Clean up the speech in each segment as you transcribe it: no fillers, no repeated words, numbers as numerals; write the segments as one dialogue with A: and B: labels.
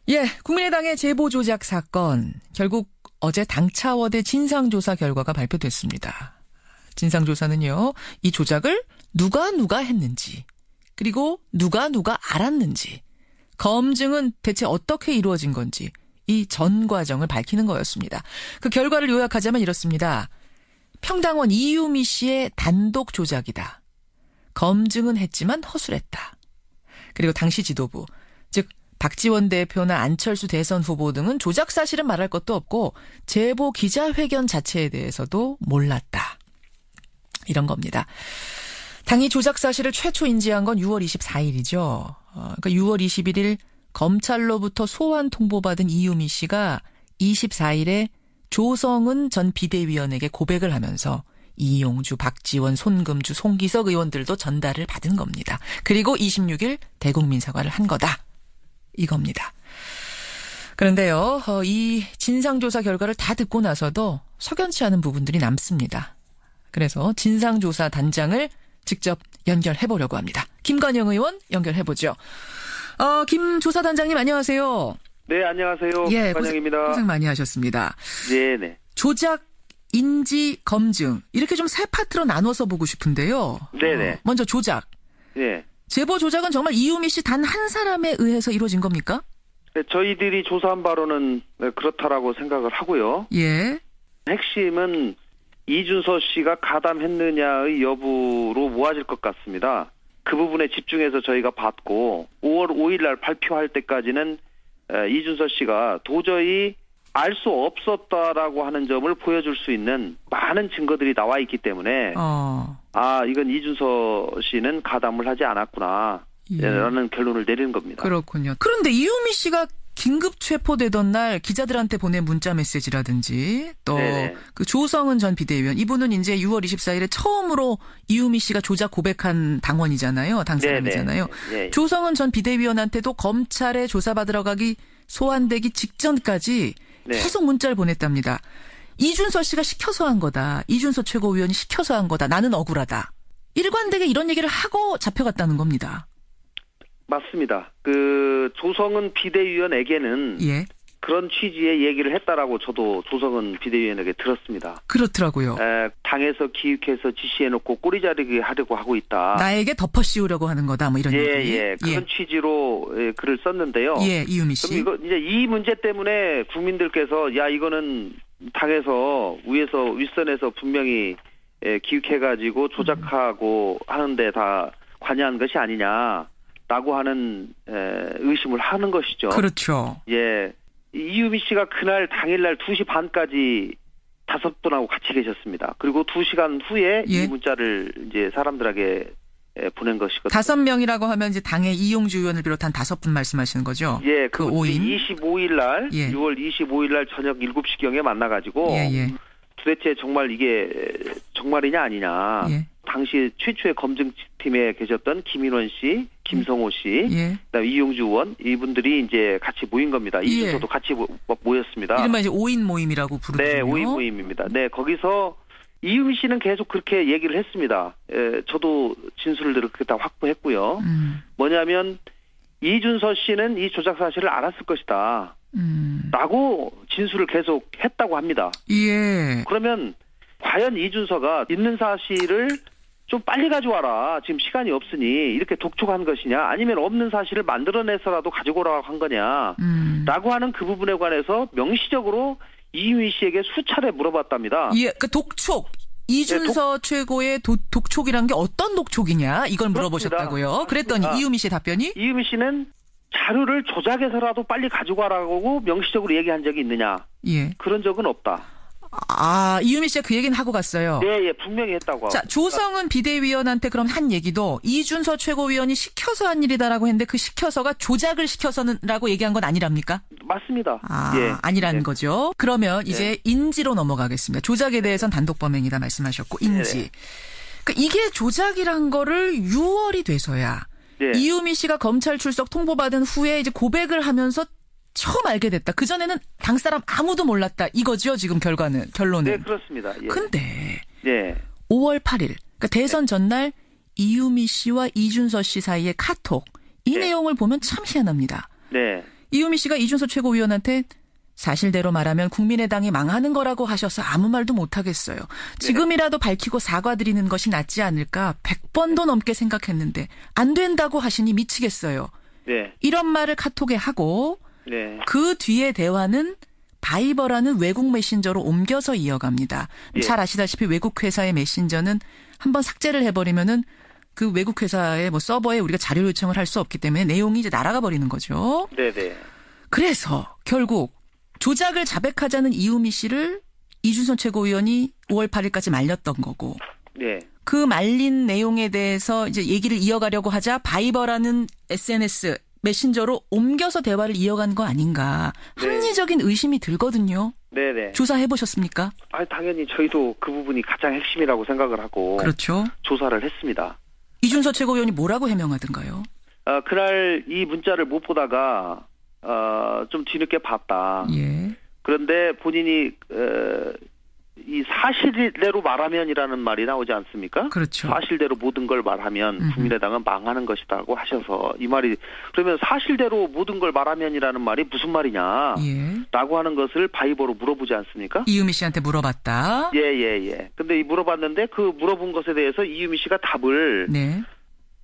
A: 예, 국민의당의 제보 조작 사건. 결국 어제 당차원의 진상조사 결과가 발표됐습니다. 진상조사는요, 이 조작을 누가 했는지, 그리고 누가 알았는지, 검증은 대체 어떻게 이루어진 건지, 이 전 과정을 밝히는 거였습니다. 그 결과를 요약하자면 이렇습니다. 평당원 이유미 씨의 단독 조작이다. 검증은 했지만 허술했다. 그리고 당시 지도부, 즉 박지원 대표나 안철수 대선 후보 등은 조작 사실은 말할 것도 없고 제보 기자회견 자체에 대해서도 몰랐다. 이런 겁니다. 당이 조작 사실을 최초 인지한 건 6월 24일이죠. 그러니까 6월 21일 검찰로부터 소환 통보받은 이유미 씨가 24일에 조성은 전 비대위원에게 고백을 하면서 이용주, 박지원, 손금주, 송기석 의원들도 전달을 받은 겁니다. 그리고 26일 대국민 사과를 한 거다. 이겁니다. 그런데요, 이 진상조사 결과를 다 듣고 나서도 석연치 않은 부분들이 남습니다. 그래서 진상조사 단장을 직접 연결해보려고 합니다. 김관영 의원 연결해보죠. 김 조사단장님 안녕하세요.
B: 네, 안녕하세요.
A: 예,
B: 김관영입니다.
A: 고생 많이 하셨습니다.
B: 네네.
A: 조작, 인지, 검증 이렇게 좀 세 파트로 나눠서 보고 싶은데요.
B: 네네.
A: 먼저 조작.
B: 네.
A: 제보 조작은 정말 이유미 씨 단 한 사람에 의해서 이루어진 겁니까?
B: 네, 저희들이 조사한 바로는 그렇다라고 생각을 하고요.
A: 예.
B: 핵심은 이준서 씨가 가담했느냐의 여부로 모아질 것 같습니다. 그 부분에 집중해서 저희가 봤고 5월 5일 날 발표할 때까지는 이준서 씨가 도저히 알 수 없었다라고 하는 점을 보여줄 수 있는 많은 증거들이 나와 있기 때문에 이건 이준서 씨는 가담을 하지 않았구나 라는 결론을 내리는 겁니다.
A: 그렇군요. 그런데 이유미 씨가 긴급 체포되던 날 기자들한테 보낸 문자 메시지라든지 또 그 조성은 전 비대위원 이분은 이제 6월 24일에 처음으로 이유미 씨가 조작 고백한 당원이잖아요. 당 사람이잖아요. 조성은 전 비대위원한테도 검찰에 조사받으러 가기 소환되기 직전까지 계속 문자를 보냈답니다. 이준서 씨가 시켜서 한 거다. 이준서 최고위원이 시켜서 한 거다. 나는 억울하다. 일관되게 이런 얘기를 하고 잡혀갔다는 겁니다.
B: 맞습니다. 조성은 비대위원에게는 그런 취지의 얘기를 했다라고 저도 조성은 비대위원에게 들었습니다.
A: 그렇더라고요.
B: 당에서 기획해서 지시해놓고 꼬리 자르기 하려고 하고 있다.
A: 나에게 덮어 씌우려고 하는 거다. 뭐 이런 얘기.
B: 그런 취지로 글을 썼는데요.
A: 이유미 씨.
B: 그럼 이제 이 문제 때문에 국민들께서 이거는 당에서 윗선에서 분명히 기획해가지고 조작하고 하는데 다 관여한 것이 아니냐라고 하는 의심을 하는 것이죠.
A: 그렇죠.
B: 예. 이유미 씨가 그날 당일날 2시 반까지 5분하고 같이 계셨습니다. 그리고 2시간 후에 이 문자를 이제 사람들에게 보낸 것이거든요.
A: 5명이라고 하면 이제 당의 이용주 의원을 비롯한 5분 말씀하시는 거죠?
B: 예,
A: 그 5인.
B: 25일 날, 6월 25일 날 저녁 7시경에 만나가지고 도대체 정말 이게 정말이냐 아니냐. 당시 최초의 검증팀에 계셨던 김인원 씨, 김성호 씨, 그다음에 이용주 의원 이분들이 이제 같이 모인 겁니다. 이준서도 같이 모였습니다.
A: 이른바 이제 5인 모임이라고 부르죠.
B: 네, 5인 모임입니다. 네, 거기서 이유미 씨는 계속 그렇게 얘기를 했습니다. 저도 진술을 그렇게 다 확보했고요. 뭐냐면 이준서 씨는 이 조작 사실을 알았을 것이다. 라고 진술을 계속 했다고 합니다. 그러면 과연 이준서가 있는 사실을 좀 빨리 가져와라. 지금 시간이 없으니 이렇게 독촉한 것이냐 아니면 없는 사실을 만들어내서라도 가지고 오라고 한 거냐 라고 하는 그 부분에 관해서 명시적으로 이유미 씨에게 수차례 물어봤답니다.
A: 그 독촉. 이준서 최고의 독촉이란 게 어떤 독촉이냐 이걸 물어보셨다고요. 그랬더니 이유미 씨의 답변이?
B: 이유미 씨는 자료를 조작해서라도 빨리 가지고 와라고 명시적으로 얘기한 적이 있느냐. 그런 적은 없다.
A: 이유미 씨가 그 얘기는 하고 갔어요.
B: 네, 분명히 했다고.
A: 자, 조성은 비대위원한테 그럼 한 얘기도 이준서 최고위원이 시켜서 한 일이다라고 했는데 그 시켜서가 조작을 시켜서라고 얘기한 건 아니랍니까?
B: 맞습니다.
A: 아니라는 거죠. 그러면 이제 인지로 넘어가겠습니다. 조작에 대해서는 단독 범행이다 말씀하셨고 인지. 그러니까 이게 조작이란 거를 6월이 돼서야 이유미 씨가 검찰 출석 통보받은 후에 이제 고백을 하면서 처음 알게 됐다. 그전에는 당 사람 아무도 몰랐다. 이거죠, 지금 결론은.
B: 네, 그렇습니다.
A: 근데 5월 8일, 그러니까 대선 전날 이유미 씨와 이준서 씨 사이의 카톡, 이 내용을 보면 참 희한합니다. 이유미 씨가 이준석 최고위원한테 사실대로 말하면 국민의당이 망하는 거라고 하셔서 아무 말도 못하겠어요. 지금이라도 밝히고 사과드리는 것이 낫지 않을까 100번도 넘게 생각했는데 안 된다고 하시니 미치겠어요.
B: 네.
A: 이런 말을 카톡에 하고
B: 네.
A: 그 뒤에 대화는 바이버라는 외국 메신저로 옮겨서 이어갑니다.
B: 예.
A: 잘 아시다시피 외국 회사의 메신저는 한번 삭제를 해버리면은 그 외국 회사의 뭐 서버에 우리가 자료 요청을 할 수 없기 때문에 내용이 이제 날아가 버리는 거죠.
B: 네네.
A: 그래서 결국 조작을 자백하자는 이유미 씨를 이준석 최고위원이 5월 8일까지 말렸던 거고.
B: 네.
A: 그 말린 내용에 대해서 이제 얘기를 이어가려고 하자 바이버라는 SNS 메신저로 옮겨서 대화를 이어간 거 아닌가.
B: 네.
A: 합리적인 의심이 들거든요.
B: 네네.
A: 조사해 보셨습니까?
B: 당연히 저희도 그 부분이 가장 핵심이라고 생각을 하고.
A: 그렇죠.
B: 조사를 했습니다.
A: 이준석 최고위원이 뭐라고 해명하던가요?
B: 그날 이 문자를 못 보다가 좀 뒤늦게 봤다.
A: 예.
B: 그런데 본인이 이 사실대로 말하면이라는 말이 나오지 않습니까?
A: 그렇죠.
B: 사실대로 모든 걸 말하면 국민의당은 망하는 것이다고 하셔서 이 말이 그러면 사실대로 모든 걸 말하면이라는 말이 무슨 말이냐?
A: 예.
B: 라고 하는 것을 바이버로 물어보지 않습니까?
A: 이유미 씨한테 물어봤다.
B: 예. 근데 이 물어봤는데 그 물어본 것에 대해서 이유미 씨가 답을
A: 네.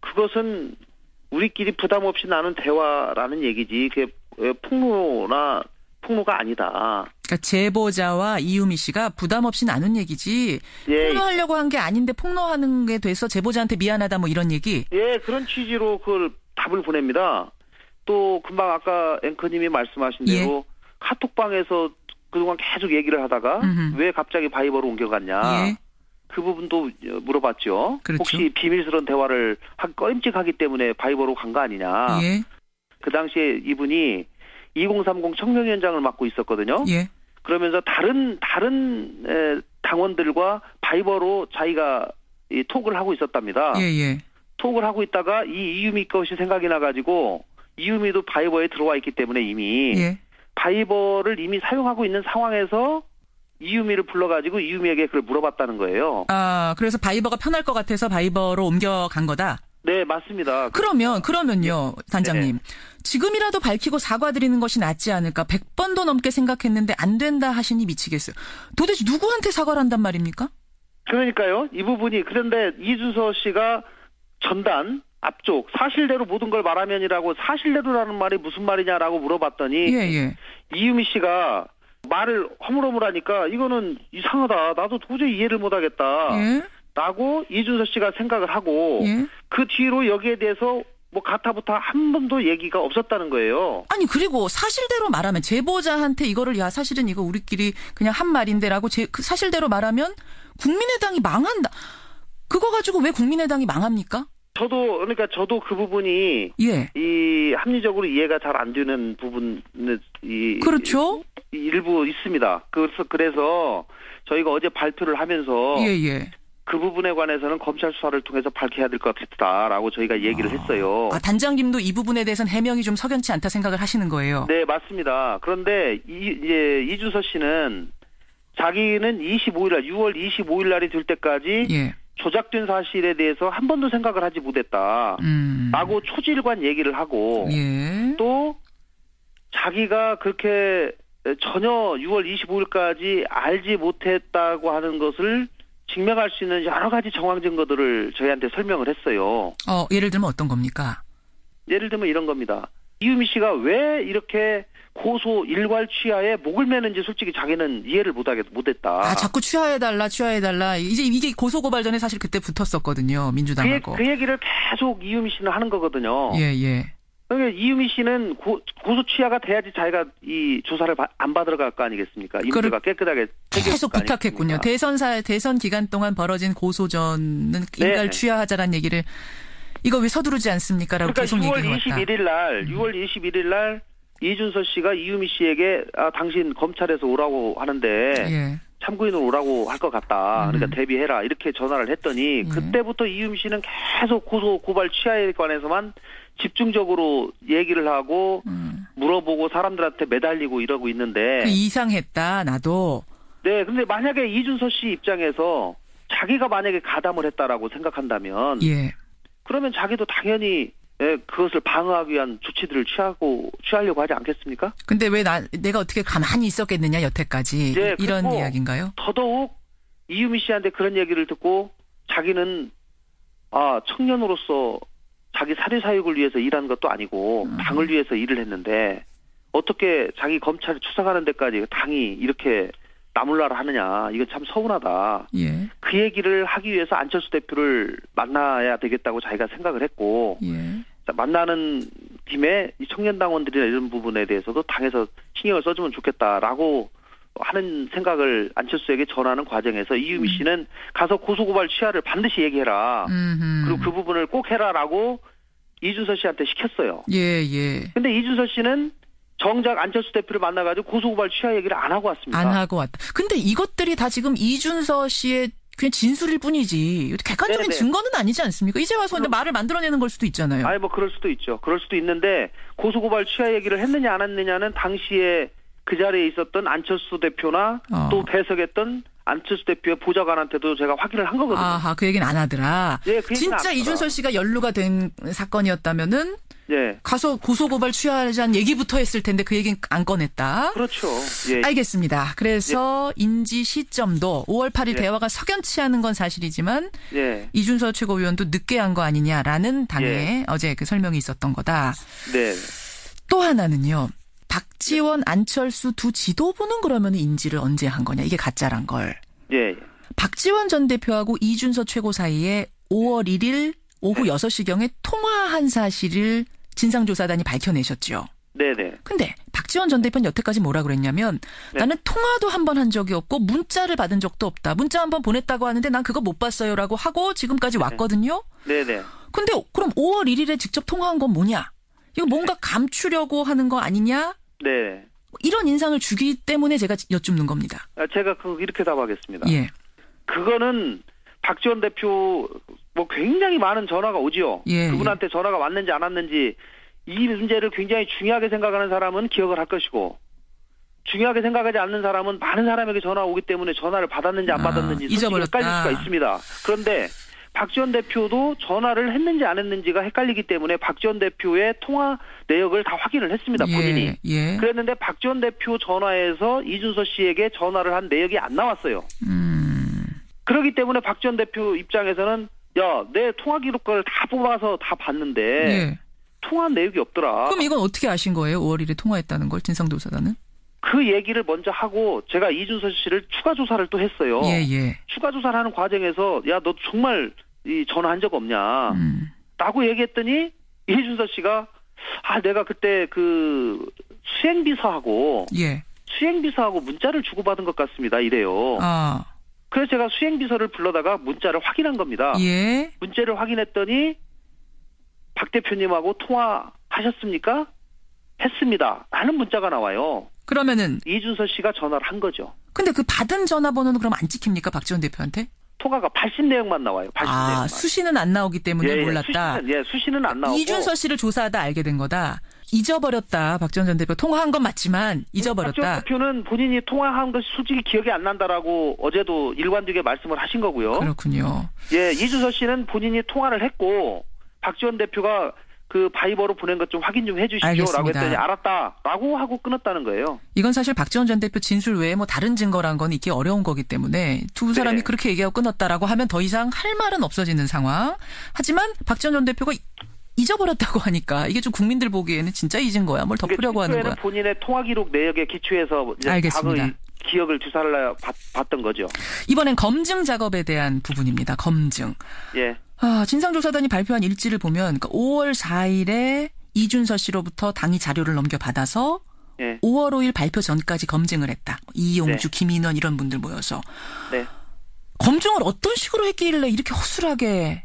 B: 그것은 우리끼리 부담 없이 나눈 대화라는 얘기지 그게 폭로가 아니다.
A: 그러니까 제보자와 이유미 씨가 부담 없이 나눈 얘기지
B: 예.
A: 폭로하려고 한 게 아닌데 폭로하는 게 돼서 제보자한테 미안하다 뭐 이런 얘기.
B: 예, 그런 취지로 그걸 답을 보냅니다. 또 금방 아까 앵커님이 말씀하신 대로 카톡방에서 그동안 계속 얘기를 하다가 왜 갑자기 바이버로 옮겨갔냐.
A: 예.
B: 그 부분도 물어봤죠.
A: 그렇죠.
B: 혹시 비밀스러운 대화를 하기 꺼림칙하기 때문에 바이버로 간 거 아니냐.
A: 예.
B: 그 당시에 이분이 2030 청명위원장을 맡고 있었거든요.
A: 예.
B: 그러면서 다른 당원들과 바이버로 자기가 이 톡을 하고 있었답니다.
A: 예.
B: 톡을 하고 있다가 이 이유미 것이 생각이 나가지고 이유미도 바이버에 들어와 있기 때문에 이미 바이버를 이미 사용하고 있는 상황에서 이유미를 불러가지고 이유미에게 그걸 물어봤다는 거예요.
A: 그래서 바이버가 편할 것 같아서 바이버로 옮겨간 거다.
B: 네, 맞습니다.
A: 그러면요, 단장님. 지금이라도 밝히고 사과드리는 것이 낫지 않을까 100번도 넘게 생각했는데 안 된다 하시니 미치겠어요. 도대체 누구한테 사과를 한단 말입니까?
B: 그러니까요. 이 부분이 그런데 이준석 씨가 전단 앞쪽 사실대로 모든 걸 말하면이라고 사실대로라는 말이 무슨 말이냐라고 물어봤더니 이유미 씨가 말을 허물허물하니까 이거는 이상하다. 나도 도저히 이해를 못하겠다. 라고 이준석 씨가 생각을 하고 그 뒤로 여기에 대해서 뭐 가타부타 한 번도 얘기가 없었다는 거예요.
A: 아니 그리고 사실대로 말하면 제보자한테 이거를 야 사실은 이거 우리끼리 그냥 한 말인데라고 그 사실대로 말하면 국민의당이 망한다. 그거 가지고 왜 국민의당이 망합니까? 저도
B: 그 부분이 이 합리적으로 이해가 잘 안 되는 부분은
A: 그렇죠.
B: 일부 있습니다. 그래서 저희가 어제 발표를 하면서 그 부분에 관해서는 검찰 수사를 통해서 밝혀야 될 것 같다라고 저희가 얘기를 했어요.
A: 단장님도 이 부분에 대해서는 해명이 좀 석연치 않다 생각을 하시는 거예요.
B: 네, 맞습니다. 그런데 이준석 씨는 자기는 6월 25일 날이 될 때까지 조작된 사실에 대해서 한 번도 생각을 하지 못했다라고 초지일관 얘기를 하고 또 자기가 그렇게 전혀 6월 25일까지 알지 못했다고 하는 것을 증명할 수 있는 여러 가지 정황 증거들을 저희한테 설명을 했어요.
A: 예를 들면 어떤 겁니까?
B: 예를 들면 이런 겁니다. 이유미 씨가 왜 이렇게 고소 일괄 취하에 목을 매는지 솔직히 자기는 이해를 못했다. 자꾸 취하해달라. 이제 이게 고소고발 전에 사실 그때 붙었었거든요. 민주당하고. 그 얘기를 계속 이유미 씨는 하는 거거든요. 그러니까 이유미 씨는 고소 취하가 돼야지 자기가 이 조사를 안 받으러 갈 거 아니겠습니까? 임무가 깨끗하게
A: 계속 부탁했군요. 대선 기간 동안 벌어진 고소전은 일괄 취하하자라는 얘기를 이거 왜 서두르지 않습니까라고 계속 얘기해왔다.
B: 6월 21일 날 이준석 씨가 이유미 씨에게 당신 검찰에서 오라고 하는데 참고인으로 오라고 할 것 같다. 그러니까 대비해라. 이렇게 전화를 했더니 그때부터 이유미 씨는 계속 고발 취하에 관해서만 집중적으로 얘기를 하고 물어보고 사람들한테 매달리고 이러고 있는데
A: 이상했다. 나도.
B: 네. 근데 만약에 이준석 씨 입장에서 자기가 만약에 가담을 했다라고 생각한다면 그러면 자기도 당연히 예, 그것을 방어하기 위한 조치들을 취하려고 하지 않겠습니까?
A: 근데 왜 내가 어떻게 가만히 있었겠느냐 여태까지
B: 예,
A: 이런 이야기인가요?
B: 더더욱 이유미 씨한테 그런 얘기를 듣고 자기는 청년으로서 자기 사리사욕을 위해서 일한 것도 아니고 당을 위해서 일을 했는데 어떻게 자기 검찰을 추석하는 데까지 당이 이렇게 나몰라라 하느냐. 이건 참 서운하다.
A: 예.
B: 그 얘기를 하기 위해서 안철수 대표를 만나야 되겠다고 자기가 생각을 했고
A: 예.
B: 만나는 김에 이 청년당원들이나 이런 부분에 대해서도 당에서 신경을 써주면 좋겠다라고 하는 생각을 안철수에게 전하는 과정에서 이유미 씨는 가서 고소고발 취하를 반드시 얘기해라. 그리고 그 부분을 꼭 해라라고 이준서 씨한테 시켰어요.
A: 예, 예.
B: 근데 이준서 씨는 정작 안철수 대표를 만나가지고 고소고발 취하 얘기를 안 하고 왔습니다.
A: 안 하고 왔다. 근데 이것들이 다 지금 이준서 씨의 그냥 진술일 뿐이지 객관적인
B: 네네.
A: 증거는 아니지 않습니까? 이제 와서 근데 말을 만들어내는 걸 수도 있잖아요.
B: 아니 뭐 그럴 수도 있죠. 그럴 수도 있는데 고소고발 취하 얘기를 했느냐 안 했느냐는 당시에 그 자리에 있었던 안철수 대표나 또 배석했던 안철수 대표의 보좌관한테도 제가 확인을 한 거거든요.
A: 아하, 그 얘기는 안 하더라.
B: 예, 그 얘기는
A: 진짜
B: 안 하더라.
A: 이준서 씨가 연루가 된 사건이었다면은
B: 예.
A: 가서 고소고발 취하자는 얘기부터 했을 텐데 그 얘기는 안 꺼냈다.
B: 그렇죠. 예.
A: 알겠습니다. 그래서 인지 시점도 5월 8일
B: 예.
A: 대화가 석연치 않은 건 사실이지만
B: 예.
A: 이준서 최고위원도 늦게 한 거 아니냐라는 당의 어제 그 설명이 있었던 거다.
B: 네.
A: 또 하나는요. 박지원, 안철수 두 지도부는 그러면 인지를 언제 한 거냐. 이게 가짜란 걸.
B: 예.
A: 박지원 전 대표하고 이준서 최고 사이에 5월 1일 오후 6시경에 통화한 사실을 진상조사단이 밝혀내셨죠.
B: 네네.
A: 근데 박지원 전 대표는 여태까지 뭐라 그랬냐면 나는 통화도 한 번 한 적이 없고 문자를 받은 적도 없다. 문자 한 번 보냈다고 하는데 난 그거 못 봤어요라고 하고 지금까지 왔거든요.
B: 네네.
A: 근데 그럼 5월 1일에 직접 통화한 건 뭐냐? 이거 뭔가 감추려고 하는 거 아니냐?
B: 네.
A: 이런 인상을 주기 때문에 제가 여쭙는 겁니다.
B: 제가 이렇게 답하겠습니다.
A: 예.
B: 그거는 박지원 대표 뭐 굉장히 많은 전화가 오지요.
A: 예,
B: 그분한테 전화가 왔는지 안 왔는지 이 문제를 굉장히 중요하게 생각하는 사람은 기억을 할 것이고 중요하게 생각하지 않는 사람은 많은 사람에게 전화 오기 때문에 전화를 받았는지 안 받았는지
A: 잊어버렸다.
B: 헷갈릴 수가 있습니다. 그런데 박지원 대표도 전화를 했는지 안 했는지가 헷갈리기 때문에 박지원 대표의 통화 내역을 다 확인을 했습니다. 본인이.
A: 예.
B: 그랬는데 박지원 대표 전화에서 이준서 씨에게 전화를 한 내역이 안 나왔어요. 그렇기 때문에 박지원 대표 입장에서는 야, 내 통화 기록과를 다 뽑아서 다 봤는데
A: 예.
B: 통화한 내역이 없더라.
A: 그럼 이건 어떻게 아신 거예요? 5월 1일에 통화했다는 걸 진상조사단은?
B: 그 얘기를 먼저 하고 제가 이준서 씨를 추가 조사를 또 했어요.
A: 예.
B: 추가 조사를 하는 과정에서 야, 너 정말 이 전화한 적 없냐? 라고 얘기했더니 이준서 씨가 내가 그때 그 수행비서하고 문자를 주고받은 것 같습니다. 이래요. 그래서 제가 수행비서를 불러다가 문자를 확인한 겁니다.
A: 예.
B: 문자를 확인했더니 박 대표님하고 통화하셨습니까? 했습니다. 라는 문자가 나와요.
A: 그러면은
B: 이준서 씨가 전화를 한 거죠.
A: 근데 그 받은 전화번호는 그럼 안 찍힙니까? 박지원 대표한테?
B: 통화가 80내역만 나와요. 80내역만.
A: 수시는 안 나오기 때문에 몰랐다.
B: 수시는 안 나오고.
A: 이준서 씨를 조사하다 알게 된 거다. 잊어버렸다. 박지원 전 대표 통화한 건 맞지만 잊어버렸다.
B: 박지원 대표는 본인이 통화한 것이 솔직히 기억이 안 난다라고 어제도 일관되게 말씀을 하신 거고요.
A: 그렇군요.
B: 예, 이준서 씨는 본인이 통화를 했고 박지원 대표가 그 바이버로 보낸 것 좀 확인 좀 해주십시오라고 했더니 알았다라고 하고 끊었다는 거예요.
A: 이건 사실 박지원 전 대표 진술 외에 뭐 다른 증거란 건 있기 어려운 거기 때문에 두 사람이 그렇게 얘기하고 끊었다라고 하면 더 이상 할 말은 없어지는 상황. 하지만 박지원 전 대표가 잊어버렸다고 하니까 이게 좀 국민들 보기에는 진짜 잊은 거야. 뭘 덮으려고 하는 거야.
B: 본인의 통화 기록 내역에 기초해서 이제
A: 알겠습니다.
B: 기억을 주사를 받던 거죠.
A: 이번엔 검증 작업에 대한 부분입니다. 검증.
B: 예.
A: 진상조사단이 발표한 일지를 보면 5월 4일에 이준서 씨로부터 당이 자료를 넘겨받아서 5월 5일 발표 전까지 검증을 했다. 이용주, 김인원 이런 분들 모여서.
B: 네.
A: 검증을 어떤 식으로 했길래 이렇게 허술하게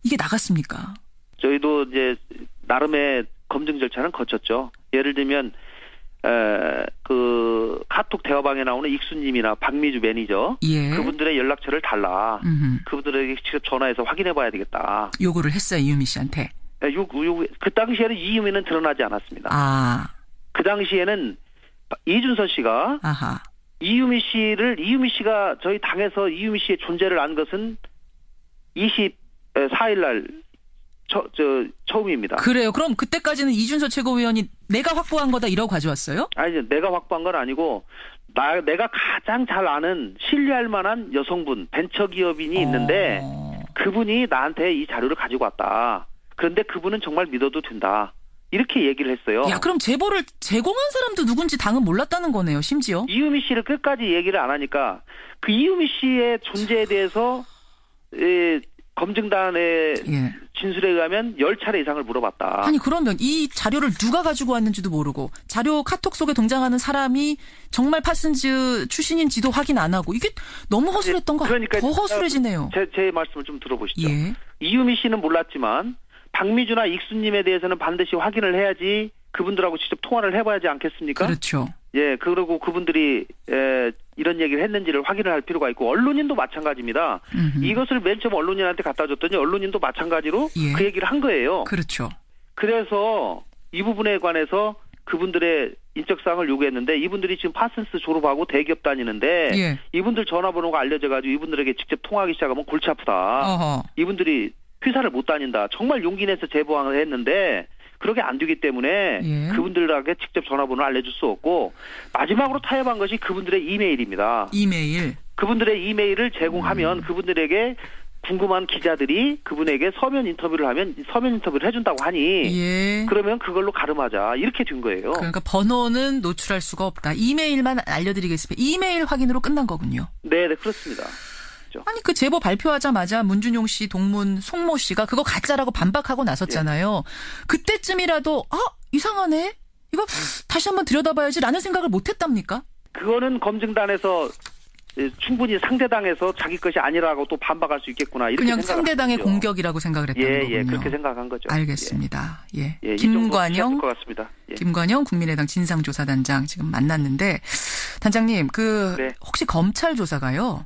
A: 이게 나갔습니까?
B: 저희도 이제 나름의 검증 절차는 거쳤죠. 예를 들면 그 카톡 대화방에 나오는 익수님이나 박미주 매니저 그분들의 연락처를 달라. 그분들에게 직접 전화해서 확인해봐야 되겠다.
A: 요구를 했어요. 이유미 씨한테.
B: 그 당시에는 이유미는 드러나지 않았습니다. 그 당시에는 이준서 씨가 이유미 씨가 저희 당에서 이유미 씨의 존재를 안 것은 24일 날 처음입니다.
A: 그래요. 그럼 그때까지는 이준서 최고위원이 내가 확보한 거다 이러고 가져왔어요?
B: 아니, 내가 확보한 건 아니고 내가 가장 잘 아는 신뢰할 만한 여성분, 벤처기업인이 있는데 그분이 나한테 이 자료를 가지고 왔다. 그런데 그분은 정말 믿어도 된다. 이렇게 얘기를 했어요.
A: 야, 그럼 제보를 제공한 사람도 누군지 당은 몰랐다는 거네요, 심지어.
B: 이유미 씨를 끝까지 얘기를 안 하니까 그 이유미 씨의 존재에 대해서 검증단의 진술에 의하면 10차례 이상을 물어봤다.
A: 아니 그러면 이 자료를 누가 가지고 왔는지도 모르고 자료 카톡 속에 등장하는 사람이 정말 파슨즈 출신인지도 확인 안 하고 이게 너무 허술했던 거
B: 그러니까
A: 더 허술해지네요.
B: 제 말씀을 좀 들어보시죠.
A: 예.
B: 이유미 씨는 몰랐지만 박미주나 익수님에 대해서는 반드시 확인을 해야지 그분들하고 직접 통화를 해봐야지 않겠습니까?
A: 그렇죠.
B: 예, 그리고 그분들이 이런 얘기를 했는지를 확인을 할 필요가 있고 언론인도 마찬가지입니다. 이것을 맨 처음 언론인한테 갖다 줬더니 언론인도 마찬가지로 그 얘기를 한 거예요.
A: 그렇죠.
B: 그래서 이 부분에 관해서 그분들의 인적사항을 요구했는데 이분들이 지금 파슨스 졸업하고 대기업 다니는데 이분들 전화번호가 알려져가지고 이분들에게 직접 통화하기 시작하면 골치 아프다. 이분들이 회사를 못 다닌다. 정말 용기 내서 제보를 했는데 그렇게 안 되기 때문에 그분들에게 직접 전화번호를 알려줄 수 없고 마지막으로 타협한 것이 그분들의 이메일입니다.
A: 이메일.
B: 그분들의 이메일을 제공하면 그분들에게 궁금한 기자들이 그분에게 서면 인터뷰를 하면 서면 인터뷰를 해준다고 하니 그러면 그걸로 가름하자 이렇게 된 거예요.
A: 그러니까 번호는 노출할 수가 없다. 이메일만 알려드리겠습니다. 이메일 확인으로 끝난 거군요.
B: 네, 그렇습니다.
A: 아니 그 제보 발표하자마자 문준용 씨 동문 송모 씨가 그거 가짜라고 반박하고 나섰잖아요. 그때쯤이라도 이상하네. 이거 다시 한번 들여다봐야지라는 생각을 못했답니까?
B: 그거는 검증단에서 충분히 상대당에서 자기 것이 아니라고 또 반박할 수 있겠구나. 이렇게
A: 그냥 상대당의 거죠. 공격이라고 생각을 했다는 거군요.
B: 그렇게 생각한 거죠.
A: 알겠습니다. 김관영,
B: 것 같습니다.
A: 김관영 국민의당 진상조사단장 지금 만났는데 단장님 혹시 검찰 조사가요?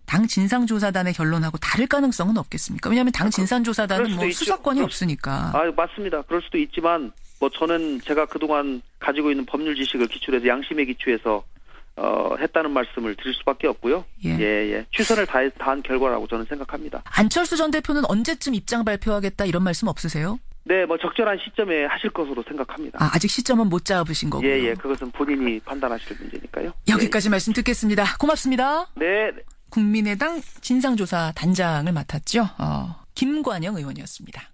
A: 당 진상조사단의 결론하고 다를 가능성은 없겠습니까? 왜냐하면 당 진상조사단은 수사권이 없으니까.
B: 맞습니다. 그럴 수도 있지만 저는 제가 그동안 가지고 있는 법률 지식을 기출해서 양심에 기초해서 했다는 말씀을 드릴 수밖에 없고요. 최선을 다한 결과라고 저는 생각합니다.
A: 안철수 전 대표는 언제쯤 입장 발표하겠다 이런 말씀 없으세요?
B: 네, 적절한 시점에 하실 것으로 생각합니다.
A: 아직 시점은 못 잡으신 거고요.
B: 그것은 본인이 판단하실 문제니까요.
A: 여기까지 말씀 듣겠습니다. 고맙습니다.
B: 네.
A: 국민의당 진상조사 단장을 맡았죠. 김관영 의원이었습니다.